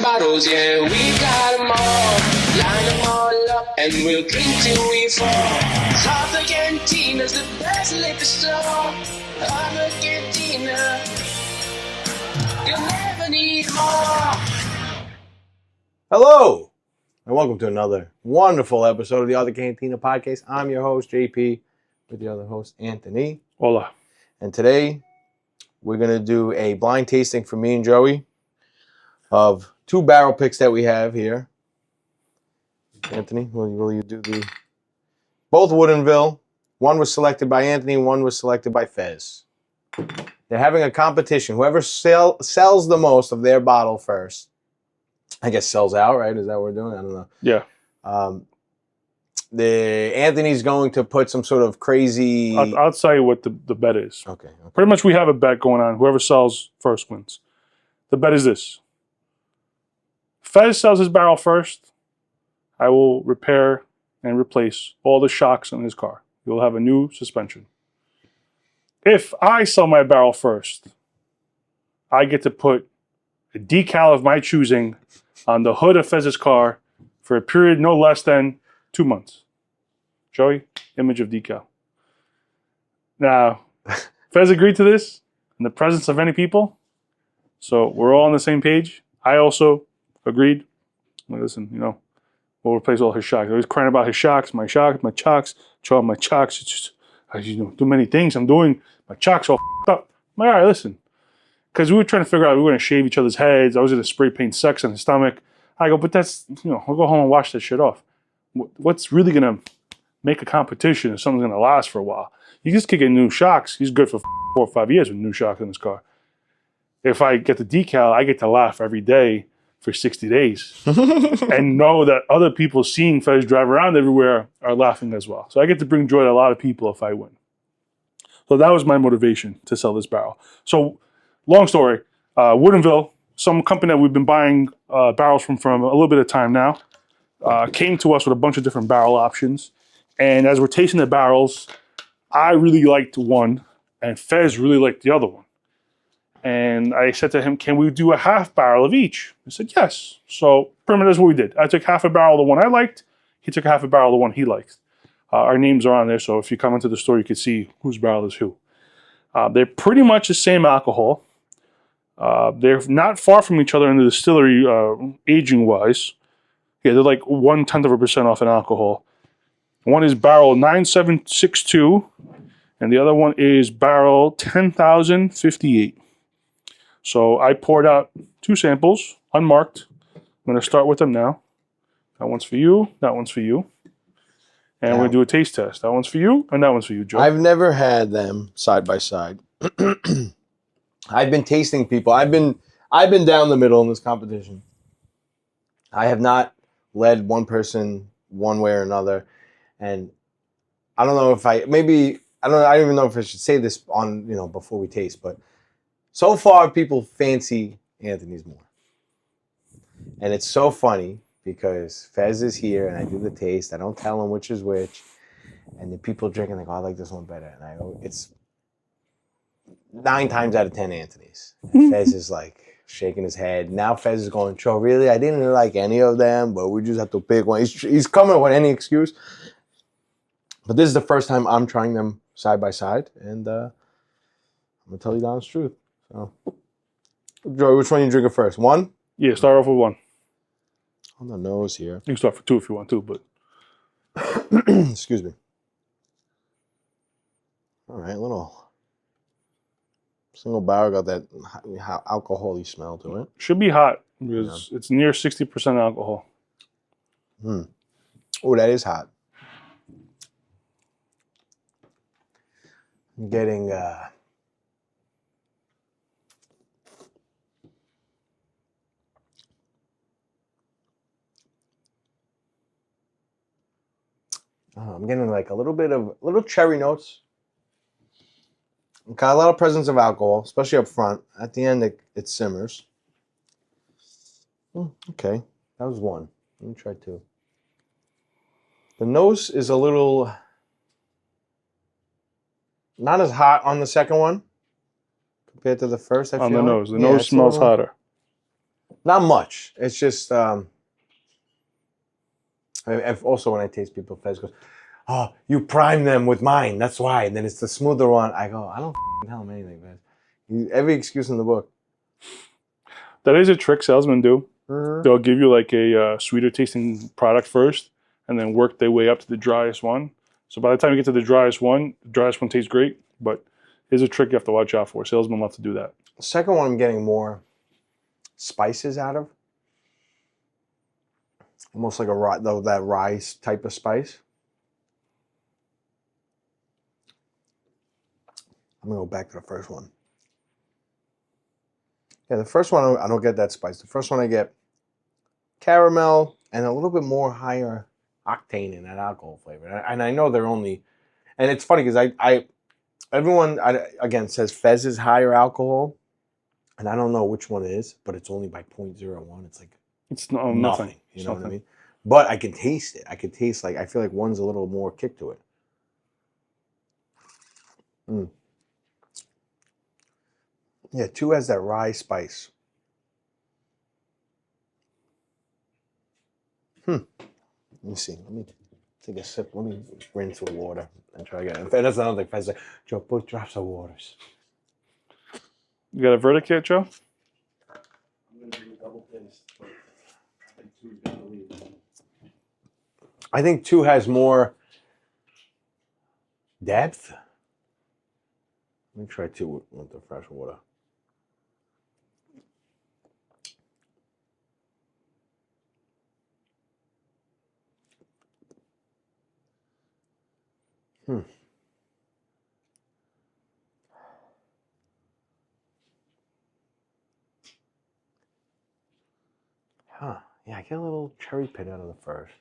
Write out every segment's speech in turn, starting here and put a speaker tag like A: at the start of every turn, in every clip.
A: bottles, yeah, we got them all. Line them all up and we'll drink till we fall. Cause the Cantina's the best liquor store. The Cantina, you'll never need more.
B: Hello, and welcome to another wonderful episode of the Other Cantina podcast. I'm your host, JP, with the other host, Anthony.
C: Hola.
B: And today, we're going to do a blind tasting for me and Joey of two barrel picks that we have here. Anthony, will you do the... Both Woodinville. One was selected by Anthony, one was selected by Fez. They're having a competition. Whoever sells the most of their bottle first, I guess sells out, right? Is that what we're doing? I don't know.
C: Yeah.
B: Anthony's going to put some sort of crazy...
C: I'll tell you what the bet is.
B: Okay.
C: Pretty much we have a bet going on. Whoever sells first wins. The bet is this. Fez sells his barrel first. I will repair and replace all the shocks in his car. You'll have a new suspension. If I sell my barrel first, I get to put a decal of my choosing on the hood of Fez's car for a period no less than 2 months. Joey, image of decal. Now, Fez agreed to this in the presence of many people, so we're all on the same page. I also agreed. Listen, we'll replace all his shocks. I was crying about his shocks, my chocks, show my chocks. It's just, too many things I'm doing. My chocks all up. I'm like, all right, listen. Because we were trying to figure out, we were going to shave each other's heads. I was going to spray paint sex on his stomach. I go, but that's, I'll go home and wash that shit off. What's really going to make a competition if something's going to last for a while? You just could get new shocks. He's good for 4 or 5 years with new shocks in his car. If I get the decal, I get to laugh every day for 60 days and know that other people seeing Fez drive around everywhere are laughing as well. So I get to bring joy to a lot of people if I win. So that was my motivation to sell this barrel. So long story, Woodinville, some company that we've been buying barrels from a little bit of time now, came to us with a bunch of different barrel options. And as we're tasting the barrels, I really liked one and Fez really liked the other one. And I said to him, can we do a half barrel of each? He said, yes. So pretty much that's what we did. I took half a barrel of the one I liked. He took half a barrel of the one he liked. Our names are on there, so if you come into the store, you can see whose barrel is who. They're pretty much the same alcohol. They're not far from each other in the distillery aging-wise. Yeah, they're like 0.1% off in alcohol. One is barrel 9762, and the other one is barrel 10,058. So I poured out 2 samples, unmarked. I'm going to start with them now. That one's for you, that one's for you. And we're going to do a taste test. That one's for you, and that one's for you, Joe.
B: I've never had them side by side. I've been tasting people. I've been down the middle in this competition. I have not led one person one way or another. And I don't know if I don't even know if I should say this on, before we taste, but so far people fancy Anthony's more. And it's so funny because Fez is here and I do the taste. I don't tell him which is which. And the people drinking, they go, I like this one better. And I go, it's 9 times out of 10 Anthony's. And Fez is like shaking his head. Now Fez is going, Joe, really? I didn't like any of them, but we just have to pick one. He's coming with any excuse. But this is the first time I'm trying them side by side. And I'm going to tell you the honest truth. So, Joey, which one are you drinking first? One?
C: Yeah, start off with one.
B: On the nose here.
C: You can start for 2 if you want to, but...
B: Excuse me. All right, little single barrel, got that alcohol-y smell to it.
C: Should be hot because it's near 60% alcohol.
B: Oh, that is hot. I'm getting... I'm getting like a little cherry notes. Got a lot of presence of alcohol, especially up front. At the end, it simmers. Okay, that was one. Let me try 2. The nose is a little not as hot on the second one compared to the first. I feel
C: on the nose. The nose smells hotter.
B: Not much. It's just also when I taste people, Fez goes, "Oh, you prime them with mine. That's why." And then it's the smoother one. I go, "I don't tell them anything, Fez. Every excuse in the book."
C: That is a trick salesmen do.
B: Mm-hmm.
C: They'll give you like a sweeter tasting product first, and then work their way up to the driest one. So by the time you get to the driest one tastes great. But here's a trick you have to watch out for. Salesmen love to do that.
B: The second one, I'm getting more spices out of. Almost like that rye type of spice. I'm going to go back to the first one. Yeah, the first one, I don't get that spice. The first one, I get caramel and a little bit more higher octane in that alcohol flavor. And I know they're only... And it's funny because everyone, again, says Fez is higher alcohol. And I don't know which one it is, but it's only by 0.01. It's like...
C: It's nothing.
B: You know what I mean? But I can taste it. I can taste I feel like one's a little more kick to it. Yeah, 2 has that rye spice. Let me see. Let me take a sip. Let me rinse with water and try again. And that's another thing. If I say, Joe, put drops of waters.
C: You got a verdict yet, Joe?
D: I'm going to do a double taste, but I think 2's got to lead.
B: I think 2 has more depth. Let me try 2 with the fresh water. Huh. Yeah, I get a little cherry pit out of the first.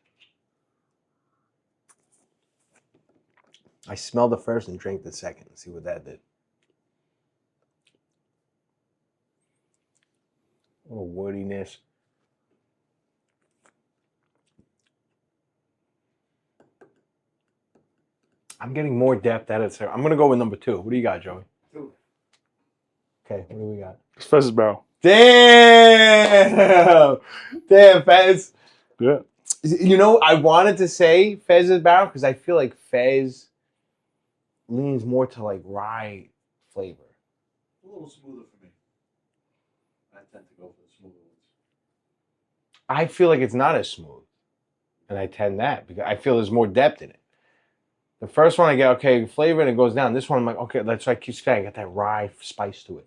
B: I smelled the first and drank the second. See what that did. A little woodiness. I'm getting more depth out of it. I'm going to go with number 2. What do you got, Joey?
D: 2.
B: Okay, what do we got?
C: It's Fez's Barrel.
B: Damn! Damn, Fez.
C: Yeah.
B: You know, I wanted to say Fez's Barrel because I feel like Fez leans more to like rye flavor.
D: A little smoother for me. I tend to go for the smoother ones.
B: I feel like it's not as smooth. And I tend that because I feel there's more depth in it. The first one I get, okay, flavor and it goes down. This one I'm like, okay, that's why I keep saying I got that rye spice to it.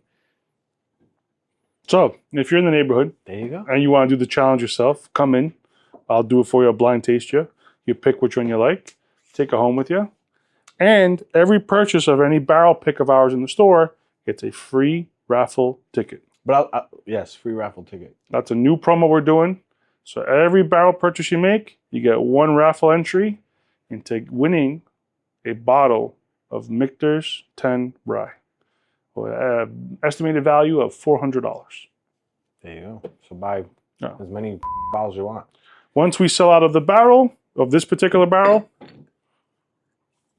C: So, if you're in the neighborhood
B: There you go.
C: and you want to do the challenge yourself, come in. I'll do it for you. I'll blind taste you. You pick which one you like. Take it home with you. And every purchase of any barrel pick of ours in the store gets a free raffle ticket.
B: But yes, free raffle ticket.
C: That's a new promo we're doing. So every barrel purchase you make, you get 1 raffle entry into winning a bottle of Michters 10 Rye. Estimated value of $400.
B: There you go. So buy as many bottles you want.
C: Once we sell out of the barrel, of this particular barrel,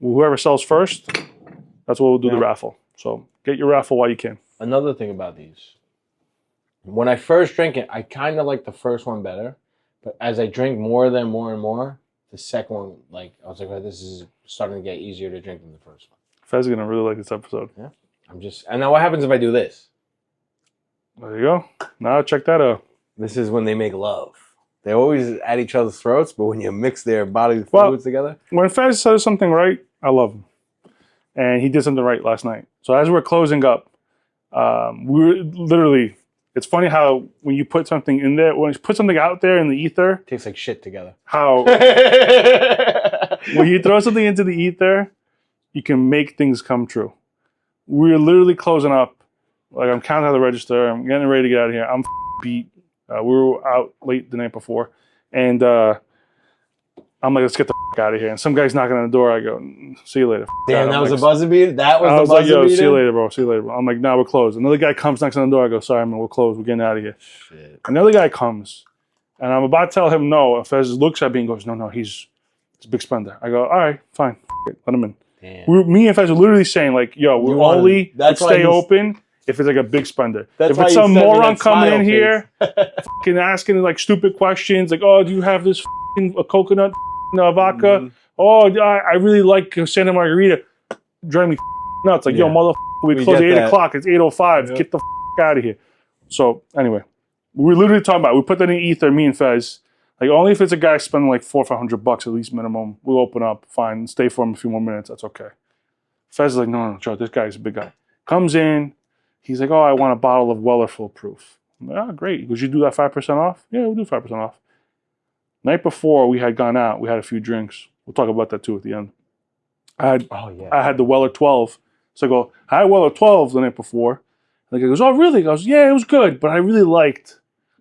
C: whoever sells first, that's what we'll do the raffle. So get your raffle while you can.
B: Another thing about these. When I first drank it, I kind of liked the first one better. But as I drink more of them more and more, the second one, I was like, oh, this is starting to get easier to drink than the first one.
C: Fez is going to really like this episode.
B: Yeah. And now what happens if I do this?
C: There you go. Now check that out.
B: This is when they make love. They're always at each other's throats, but when you mix their body fluids together.
C: When Fez says something right, I love him. And he did something right last night. So as we're closing up, we're literally, it's funny how when you put something in there, when you put something out there in the ether.
B: It tastes like shit together.
C: How when you throw something into the ether, you can make things come true. We're literally closing up. Like I'm counting out the register. I'm getting ready to get out of here. I'm beat. We were out late the night before. And I'm like, let's get the out of here. And some guy's knocking on the door. I go, see you later.
B: Damn, that was a buzzer beater?
C: I was like, yo, see you later, bro. See you later, bro. I'm like, nah, we're closed. Another guy comes, knocks on the door. I go, sorry, man, we're closed. We're getting out of here.
B: Shit.
C: Another guy comes. And I'm about to tell him no. And Fez looks at me and goes, no, he's a big spender. I go, all right, fine. Let him in.
B: Damn.
C: Me and Fez are literally saying, like, yo, we're only to stay open if it's like a big spender.
B: That's
C: if
B: why
C: it's
B: you
C: some
B: sent me
C: moron
B: that
C: coming in
B: smile
C: here, fucking asking like stupid questions, like, oh, do you have this a coconut vodka? Oh, I really like Santa Margarita. Drive me nuts. Like, yo, motherfucker, we close at 8 o'clock. It's 8:05.
B: Yep.
C: Get the out of here. So anyway, we're literally talking about, we put that in ether, me and Fez. Like, only if it's a guy spending like $400 or $500 at least minimum, we'll open up, fine, stay for him a few more minutes. That's okay. Fez is like, no, Joe, this guy's a big guy. Comes in, he's like, oh, I want a bottle of Weller Full Proof. I'm like, oh, great. Would you do that 5% off? Yeah, we'll do 5% off. Night before we had gone out, we had a few drinks. We'll talk about that too at the end. I had the Weller 12. So I go, I had Weller 12 the night before. And the guy goes, oh, really? He goes, yeah, it was good, but I really liked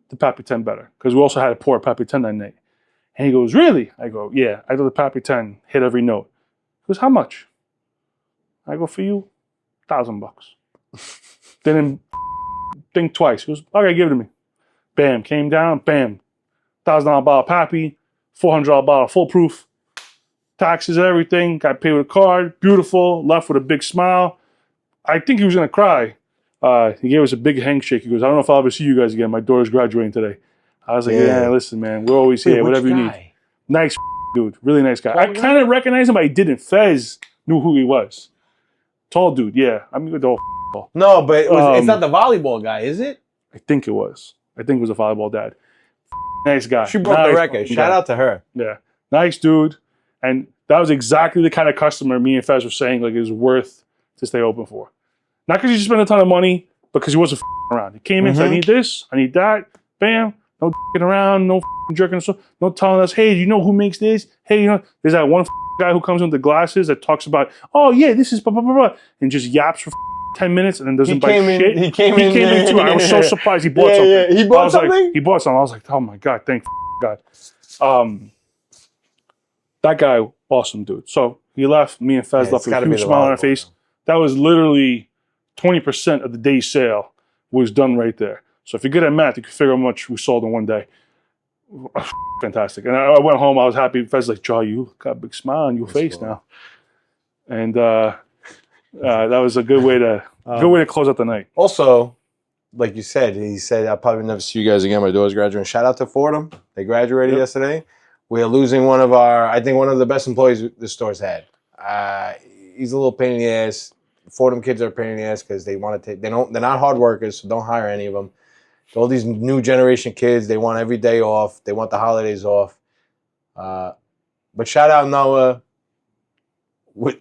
C: the Pappy 10 better. Because we also had a pour Pappy 10 that night. And he goes, really? I go, yeah, I thought the Pappy 10 hit every note. He goes, how much? I go, for you, $1,000. Didn't think twice. He goes, okay, give it to me. Bam, came down, bam. $1,000 bottle of Pappy, $400 bottle Full Proof. Taxes, everything. Got paid with a card. Beautiful. Left with a big smile. I think he was going to cry. He gave us a big handshake. He goes, I don't know if I'll ever see you guys again. My daughter's graduating today. I was like, yeah, listen, man. We're always here. Whatever you need. Nice dude. Really nice guy. I kind of recognized him, but I didn't. Fez knew who he was. Tall dude, yeah. I mean, the whole
B: No, but it's not the volleyball guy, is it?
C: I think it was. I think it was a volleyball dad. Nice guy.
B: She broke the record. Shout out to her.
C: Yeah. Nice dude. And that was exactly the kind of customer me and Fez were saying like it was worth to stay open for. Not because he just spent a ton of money, but because he wasn't around. He came in, said, I need this, I need that. Bam. No around, no jerking us, no telling us, hey, do you know who makes this? Hey, you know, there's that one guy who comes with the glasses that talks about, oh yeah, this is blah, blah, blah, blah, and just yaps for 10 minutes and then doesn't buy shit.
B: He came in
C: too. I was so surprised he bought something.
B: Yeah. He bought something?
C: He bought something. I was like, oh my God, thank God. That guy, awesome dude. So he left, me and Fez left with a huge smile on our face. That was literally 20% of the day's sale was done right there. So if you're good at math, you can figure out how much we sold in one day. Fantastic. And I went home, I was happy. Fez like, Joe, you got a big smile on your face now. And that was a good way to close out the night.
B: Also, like you said, he said, I'll probably never see you guys again. My daughter's graduating. Shout out to Fordham. They graduated yesterday. We're losing one of the best employees the store's had. He's a little pain in the ass. Fordham kids are a pain in the ass because they want to take. They're not hard workers, so don't hire any of them. All these new generation kids, they want every day off. They want the holidays off. But shout out Noah.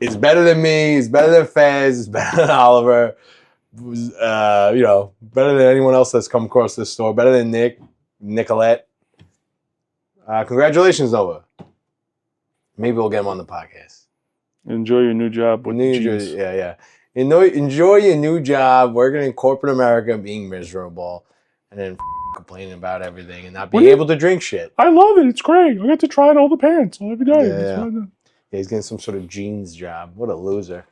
B: It's better than me. It's better than Fez. It's better than Oliver. Better than anyone else that's come across this store. Better than Nicolette. Congratulations, Noah. Maybe we'll get him on the podcast.
C: Enjoy your new job.
B: Yeah. Enjoy your new job, working in corporate America, being miserable, and then complaining about everything and not being able to drink shit.
C: I love it. It's great. I get to try on all the pants every day.
B: Yeah, he's getting some sort of jeans job. What a loser.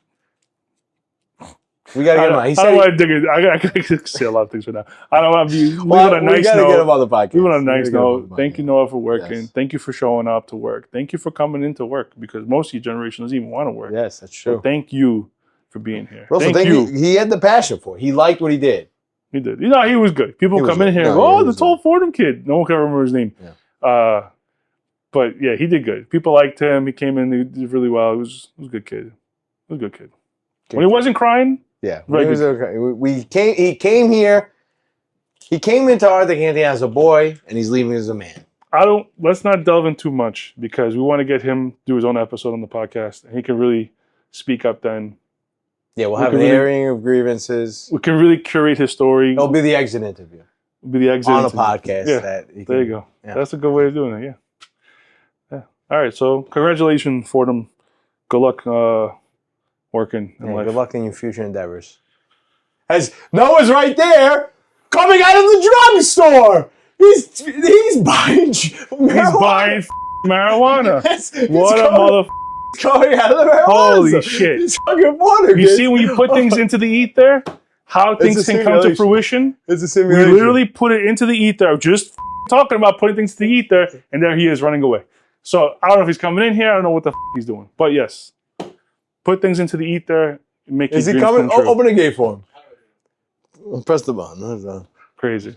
B: We gotta get him on.
C: I don't want to dig it. I can say a lot of things right now. I don't want to be. We gotta get him on the podcast. We want a nice note. Thank you, Noah, for working. Yes. Thank you for showing up to work. Thank you for coming into work because most of your generation doesn't even want to work.
B: Yes, that's true.
C: So thank you for being here.
B: Also, thank you. He had the passion for it. He liked what he did.
C: He did. He was good. People come in here and go, the tall Fordham kid. No one can remember his name. Yeah. But yeah, he did good. People liked him. He came in. He did really well. He was a good kid. It was a good kid. When he wasn't crying.
B: Yeah, he was okay. He came here. He came into Arthur Cantina as a boy, and he's leaving as a man.
C: Let's not delve in too much because we want to get him do his own episode on the podcast, and he can really speak up then.
B: Yeah, we'll have an airing of grievances.
C: We can really curate his story.
B: It'll be the exit interview.
C: It'll be the exit
B: on
C: interview.
B: A podcast.
C: Yeah, there you go. Yeah. That's a good way of doing it. Yeah. All right. So congratulations, Fordham. Good luck. Working in life.
B: Good luck in your future endeavors. As Noah's right there, coming out of the drugstore. He's buying marijuana.
C: He's buying marijuana. What a mother.
B: Coming out of the marijuana.
C: Holy shit!
B: He's fucking water.
C: You see when you put things into the ether, how things can come to fruition.
B: It's a simulation.
C: We literally put it into the ether. Just talking about putting things to the ether, and there he is running away. So I don't know if he's coming in here. I don't know what the he's doing. But yes. Put things into the ether, make
B: Is he coming? Open a gate for him. Press the button. That's all.
C: Crazy.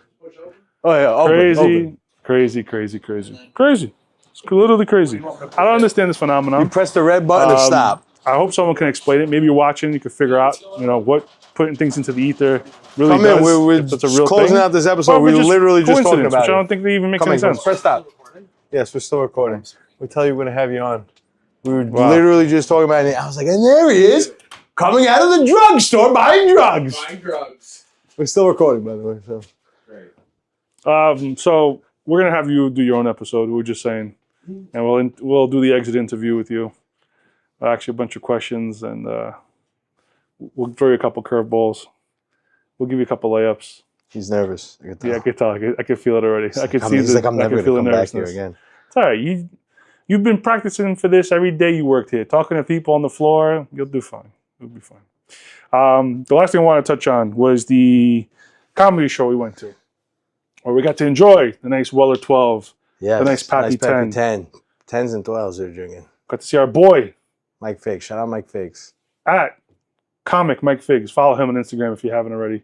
B: Oh yeah, open,
C: Crazy,
B: open.
C: crazy. It's literally crazy. I don't understand this phenomenon.
B: You press the red button to stop.
C: I hope someone can explain it. Maybe you're watching, you can figure out, what putting things into the ether really
B: Come
C: does.
B: in. We're
C: if it's a real
B: closing
C: thing.
B: out this episode.
C: Or if
B: We're
C: it's
B: literally just talking
C: coincidence,
B: about
C: which I
B: it.
C: don't think they even makes
B: Come
C: any
B: in,
C: sense.
B: press stop. Yes, we're still recording. We tell you we're gonna have you on. We were
C: Wow.
B: literally just talking about it. I was like, and there he is, coming out of the drugstore buying drugs. We're still recording, by the way. So.
C: Great. So we're gonna have you do your own episode. We were just saying, and we'll do the exit interview with you. Actually, a bunch of questions, and we'll throw you a couple curveballs. We'll give you a couple layups.
B: He's nervous. I
C: Yeah, I could tell. I could feel it already. I could see
B: he's like, I'm never
C: feel
B: gonna
C: the
B: come back here
C: nervousness.
B: again.
C: It's all right. You've been practicing for this every day you worked here, talking to people on the floor. You'll do fine. You'll be fine. The last thing I want to touch on was the comedy show we went to, where we got to enjoy the nice Weller 12,
B: Yeah,
C: the nice Pappy 10.
B: 10s and 12s they're drinking.
C: Got to see our boy
B: Mike Figs. Shout out Mike Figs.
C: at Comic Mike Figs. Follow him on Instagram if you haven't already.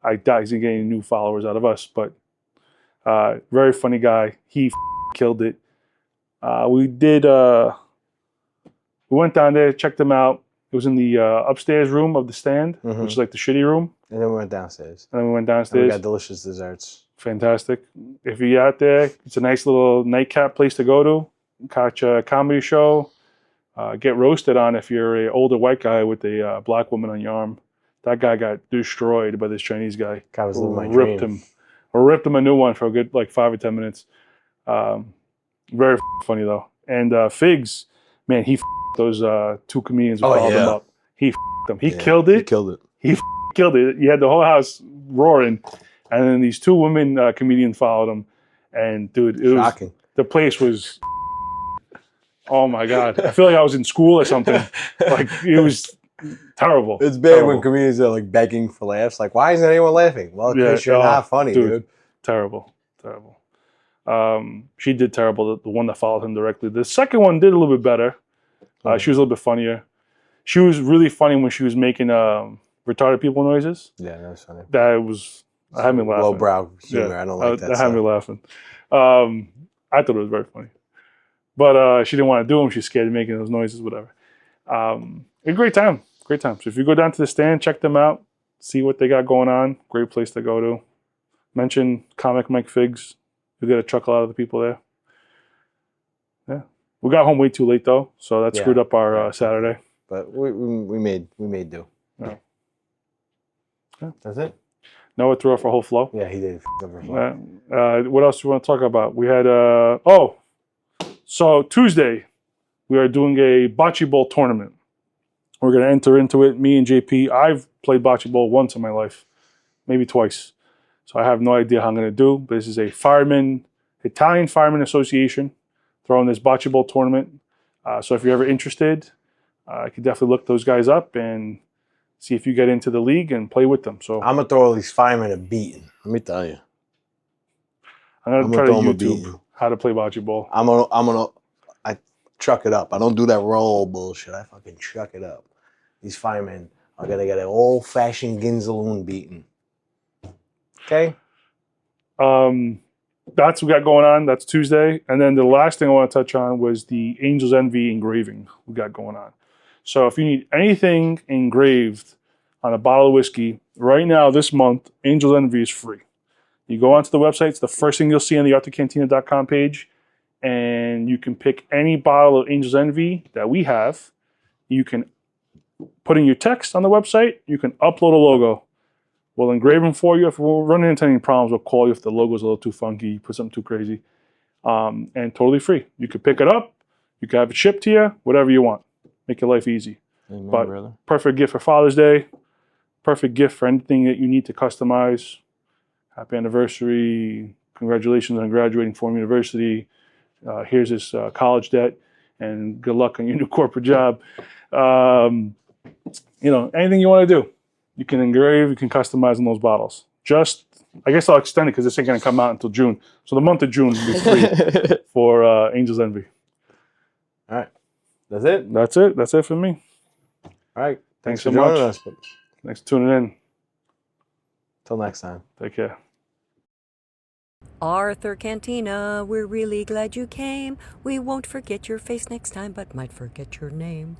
C: I doubt he's getting any new followers out of us, but very funny guy. He killed it. We went down there, checked him out. It was in the upstairs room of the stand, which is like the shitty room.
B: And then we went downstairs.
C: And then we went
B: And
C: downstairs.
B: we got delicious desserts.
C: Fantastic. If you're out there, it's a nice little nightcap place to go to. Catch a comedy show. Get roasted on if you're an older white guy with a black woman on your arm. That guy got destroyed by this Chinese guy.
B: Guy was living my
C: ripped
B: dream.
C: him. Or ripped him a new one for a good 5 or 10 minutes. Very funny though. And Figs, man, he those two comedians who followed him up. He them. He killed it.
B: He killed it.
C: He killed it. You had the whole house roaring, and then these two women comedians followed him. And dude, it
B: Shocking.
C: the place was. Oh my god! I feel like I was in school or something. Like it was terrible.
B: It's bad when comedians are like begging for laughs. Like, why isn't anyone laughing? Well, because you're not funny, dude.
C: Terrible. She did terrible. The one that followed him directly. The second one did a little bit better. She was a little bit funnier. She was really funny when she was making retarded people noises.
B: Yeah, that was funny.
C: I had me laughing.
B: Lowbrow humor. Yeah, I don't like that.
C: That had me laughing. I thought it was very funny. But she didn't want to do them. She's scared of making those noises, whatever. A great time. Great time. So if you go down to the stand, check them out. See what they got going on. Great place to go to. Mention Comic Mike Figs. You'll get a chuckle out of the people there. Yeah. We got home way too late, though. So that screwed up our Saturday.
B: But we made do.
C: Yeah.
B: That's it?
C: Noah threw off our whole flow.
B: Yeah, he did.
C: What else do we want to talk about? We had, so Tuesday, we are doing a Bocce Bowl tournament. We're going to enter into it, me and JP. I've played Bocce Bowl once in my life, maybe twice. So I have no idea how I'm going to do. But this is a Italian Firemen Association throwing this Bocce Bowl tournament. So if you're ever interested, I could definitely look those guys up and see if you get into the league and play with them. So
B: I'm going to throw all these firemen a beating. Let me tell you.
C: I'm going to try to YouTube how to play Bocce Bowl.
B: I chuck it up. I don't do that roll bullshit. I fucking chuck it up. These firemen are going to get an old-fashioned Ginzaloon beating. Okay?
C: That's what we got going on. That's Tuesday. And then the last thing I want to touch on was the Angel's Envy engraving we got going on. So if you need anything engraved on a bottle of whiskey, right now, this month, Angel's Envy is free. You go onto the website. It's the first thing you'll see on the artofcantina.com page. And you can pick any bottle of Angel's Envy that we have. You can put in your text on the website. You can upload a logo. We'll engrave them for you. If we're running into any problems, we'll call you if the logo's a little too funky, you put something too crazy. And totally free. You could pick it up. You can have it shipped to you, whatever you want. Make your life easy.
B: Amen,
C: but
B: brother. Perfect
C: gift for Father's Day. Perfect gift for anything that you need to customize. Happy anniversary. Congratulations on graduating Fordham University. Here's this college debt. And good luck on your new corporate job. Anything you want to do. You can engrave, you can customize in those bottles. I guess I'll extend it because this ain't going to come out until June. So the month of June will be free for Angel's Envy.
B: All right. That's it?
C: That's it. That's it for me.
B: All right.
C: Thanks
B: for
C: so much.
B: joining us.
C: Thanks for tuning in.
B: Till next time.
C: Take care.
E: Arthur Cantina, we're really glad you came. We won't forget your face next time, but might forget your name.